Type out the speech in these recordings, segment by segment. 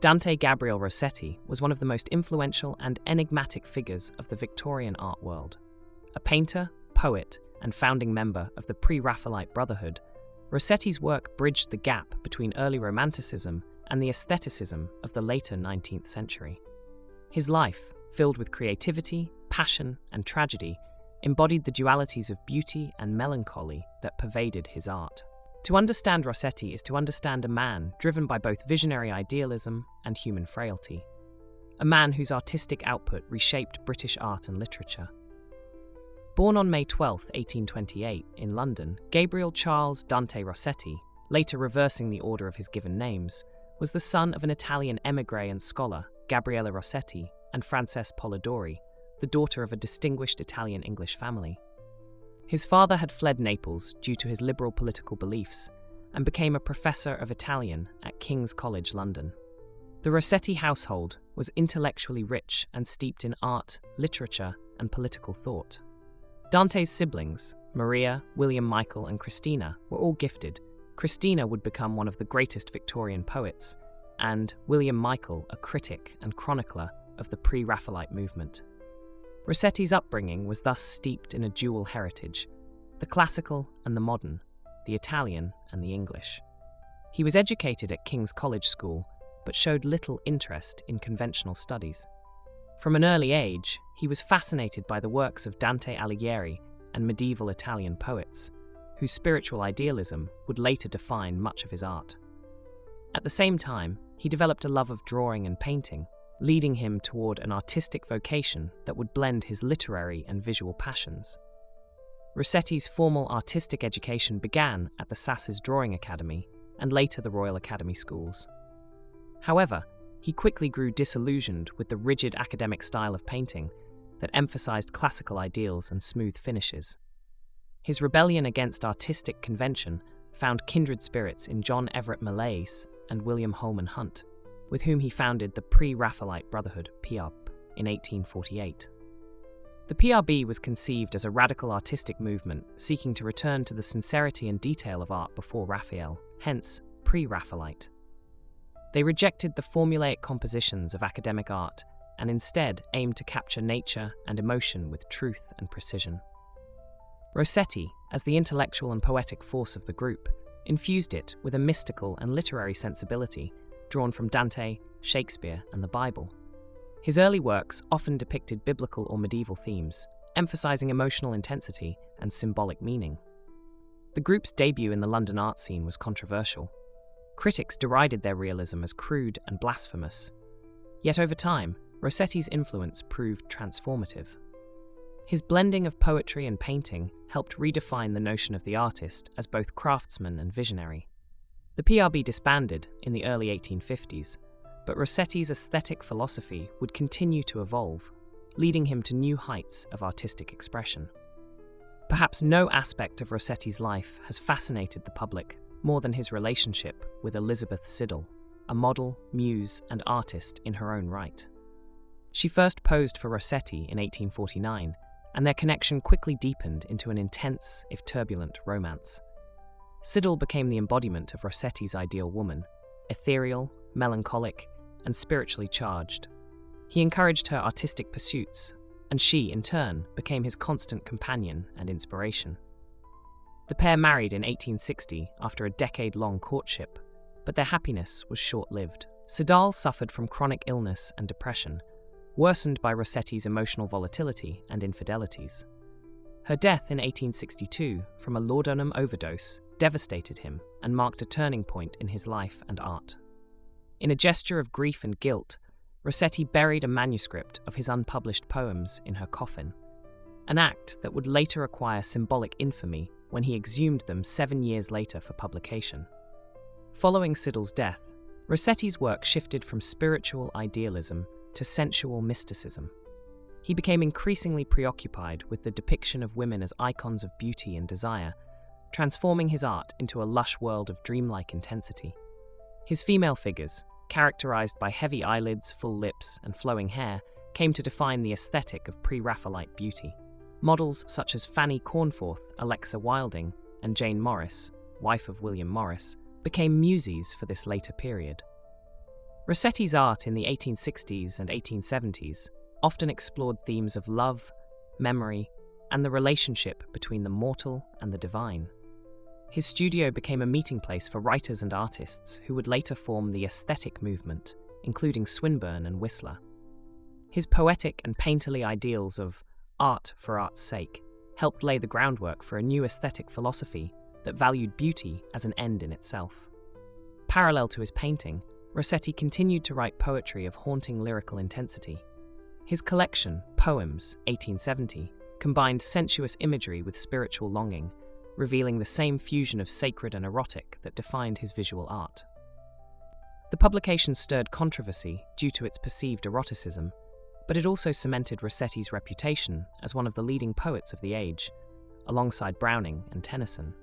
Dante Gabriel Rossetti was one of the most influential and enigmatic figures of the Victorian art world. A painter, poet, and founding member of the Pre-Raphaelite Brotherhood, Rossetti's work bridged the gap between early Romanticism and the aestheticism of the later 19th century. His life, filled with creativity, passion, and tragedy, embodied the dualities of beauty and melancholy that pervaded his art. To understand Rossetti is to understand a man driven by both visionary idealism and human frailty, a man whose artistic output reshaped British art and literature. Born on May 12, 1828, in London, Gabriel Charles Dante Rossetti, later reversing the order of his given names, was the son of an Italian émigré and scholar, Gabriele Rossetti, and Frances Polidori, the daughter of a distinguished Italian-English family. His father had fled Naples due to his liberal political beliefs and became a professor of Italian at King's College London. The Rossetti household was intellectually rich and steeped in art, literature, and political thought. Dante's siblings, Maria, William Michael, and Christina, were all gifted. Christina would become one of the greatest Victorian poets, and William Michael a critic and chronicler of the Pre-Raphaelite movement. Rossetti's upbringing was thus steeped in a dual heritage, the classical and the modern, the Italian and the English. He was educated at King's College School, but showed little interest in conventional studies. From an early age, he was fascinated by the works of Dante Alighieri and medieval Italian poets, whose spiritual idealism would later define much of his art. At the same time, he developed a love of drawing and painting, leading him toward an artistic vocation that would blend his literary and visual passions. Rossetti's formal artistic education began at the Sasses Drawing Academy and later the Royal Academy schools. However, he quickly grew disillusioned with the rigid academic style of painting that emphasized classical ideals and smooth finishes. His rebellion against artistic convention found kindred spirits in John Everett Millais and William Holman Hunt, with whom he founded the Pre-Raphaelite Brotherhood, PRB, in 1848. The PRB was conceived as a radical artistic movement seeking to return to the sincerity and detail of art before Raphael, hence Pre-Raphaelite. They rejected the formulaic compositions of academic art and instead aimed to capture nature and emotion with truth and precision. Rossetti, as the intellectual and poetic force of the group, infused it with a mystical and literary sensibility drawn from Dante, Shakespeare, and the Bible. His early works often depicted biblical or medieval themes, emphasizing emotional intensity and symbolic meaning. The group's debut in the London art scene was controversial. Critics derided their realism as crude and blasphemous. Yet over time, Rossetti's influence proved transformative. His blending of poetry and painting helped redefine the notion of the artist as both craftsman and visionary. The PRB disbanded in the early 1850s, but Rossetti's aesthetic philosophy would continue to evolve, leading him to new heights of artistic expression. Perhaps no aspect of Rossetti's life has fascinated the public more than his relationship with Elizabeth Siddal, a model, muse, and artist in her own right. She first posed for Rossetti in 1849, and their connection quickly deepened into an intense, if turbulent, romance. Siddal became the embodiment of Rossetti's ideal woman, ethereal, melancholic, and spiritually charged. He encouraged her artistic pursuits, and she, in turn, became his constant companion and inspiration. The pair married in 1860 after a decade-long courtship, but their happiness was short-lived. Siddal suffered from chronic illness and depression, worsened by Rossetti's emotional volatility and infidelities. Her death in 1862 from a laudanum overdose devastated him and marked a turning point in his life and art. In a gesture of grief and guilt, Rossetti buried a manuscript of his unpublished poems in her coffin, an act that would later acquire symbolic infamy when he exhumed them 7 years later for publication. Following Siddal's death, Rossetti's work shifted from spiritual idealism to sensual mysticism. He became increasingly preoccupied with the depiction of women as icons of beauty and desire, transforming his art into a lush world of dreamlike intensity. His female figures, characterized by heavy eyelids, full lips, and flowing hair, came to define the aesthetic of pre-Raphaelite beauty. Models such as Fanny Cornforth, Alexa Wilding, and Jane Morris, wife of William Morris, became muses for this later period. Rossetti's art in the 1860s and 1870s often explored themes of love, memory, and the relationship between the mortal and the divine. His studio became a meeting place for writers and artists who would later form the aesthetic movement, including Swinburne and Whistler. His poetic and painterly ideals of art for art's sake helped lay the groundwork for a new aesthetic philosophy that valued beauty as an end in itself. Parallel to his painting, Rossetti continued to write poetry of haunting lyrical intensity. His collection, Poems, 1870, combined sensuous imagery with spiritual longing, revealing the same fusion of sacred and erotic that defined his visual art. The publication stirred controversy due to its perceived eroticism, but it also cemented Rossetti's reputation as one of the leading poets of the age, alongside Browning and Tennyson.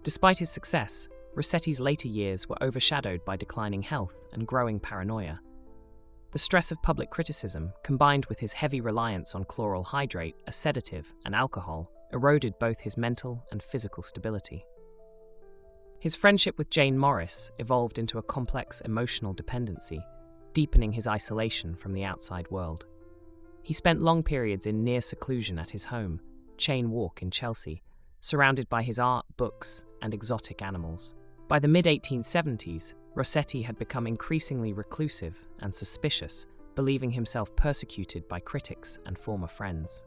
Despite his success, Rossetti's later years were overshadowed by declining health and growing paranoia. The stress of public criticism, combined with his heavy reliance on chloral hydrate, a sedative, and alcohol, eroded both his mental and physical stability. His friendship with Jane Morris evolved into a complex emotional dependency, deepening his isolation from the outside world. He spent long periods in near seclusion at his home, Cheyne Walk in Chelsea, surrounded by his art, books, and exotic animals. By the mid-1870s, Rossetti had become increasingly reclusive and suspicious, believing himself persecuted by critics and former friends.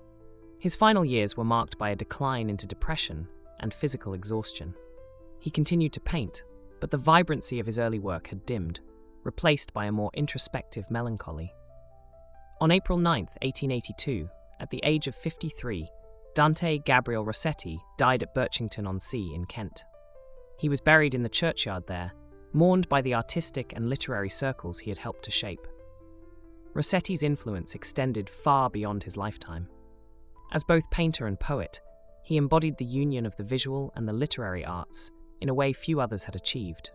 His final years were marked by a decline into depression and physical exhaustion. He continued to paint, but the vibrancy of his early work had dimmed, replaced by a more introspective melancholy. On April 9, 1882, at the age of 53, Dante Gabriel Rossetti died at Birchington-on-Sea in Kent. He was buried in the churchyard there, mourned by the artistic and literary circles he had helped to shape. Rossetti's influence extended far beyond his lifetime. As both painter and poet, he embodied the union of the visual and the literary arts in a way few others had achieved.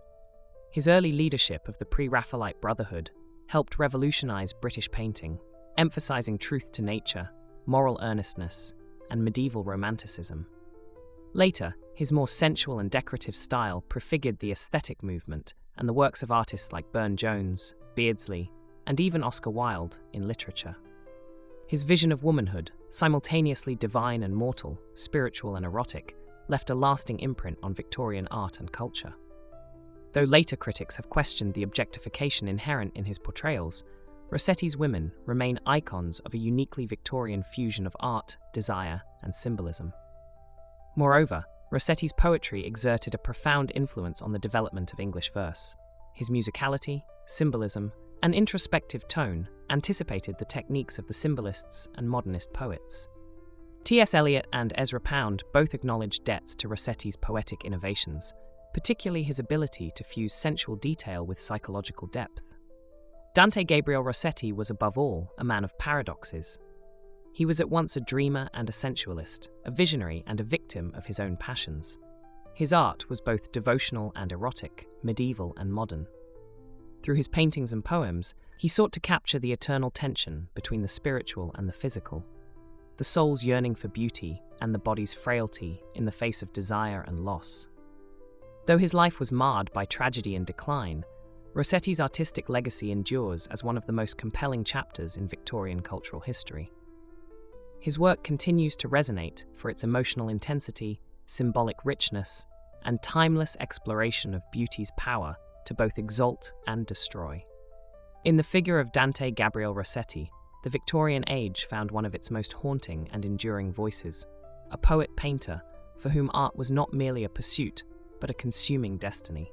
His early leadership of the Pre-Raphaelite Brotherhood helped revolutionize British painting, emphasizing truth to nature, moral earnestness, and medieval romanticism. Later, his more sensual and decorative style prefigured the aesthetic movement and the works of artists like Burne-Jones, Beardsley, and even Oscar Wilde in literature. His vision of womanhood, simultaneously divine and mortal, spiritual and erotic, left a lasting imprint on Victorian art and culture. Though later critics have questioned the objectification inherent in his portrayals, Rossetti's women remain icons of a uniquely Victorian fusion of art, desire, and symbolism. Moreover, Rossetti's poetry exerted a profound influence on the development of English verse. His musicality, symbolism, and introspective tone anticipated the techniques of the symbolists and modernist poets. T.S. Eliot and Ezra Pound both acknowledged debts to Rossetti's poetic innovations, particularly his ability to fuse sensual detail with psychological depth. Dante Gabriel Rossetti was above all a man of paradoxes. He was at once a dreamer and a sensualist, a visionary and a victim of his own passions. His art was both devotional and erotic, medieval and modern. Through his paintings and poems, he sought to capture the eternal tension between the spiritual and the physical, the soul's yearning for beauty and the body's frailty in the face of desire and loss. Though his life was marred by tragedy and decline, Rossetti's artistic legacy endures as one of the most compelling chapters in Victorian cultural history. His work continues to resonate for its emotional intensity, symbolic richness, and timeless exploration of beauty's power to both exalt and destroy. In the figure of Dante Gabriel Rossetti, the Victorian age found one of its most haunting and enduring voices, a poet-painter for whom art was not merely a pursuit, but a consuming destiny.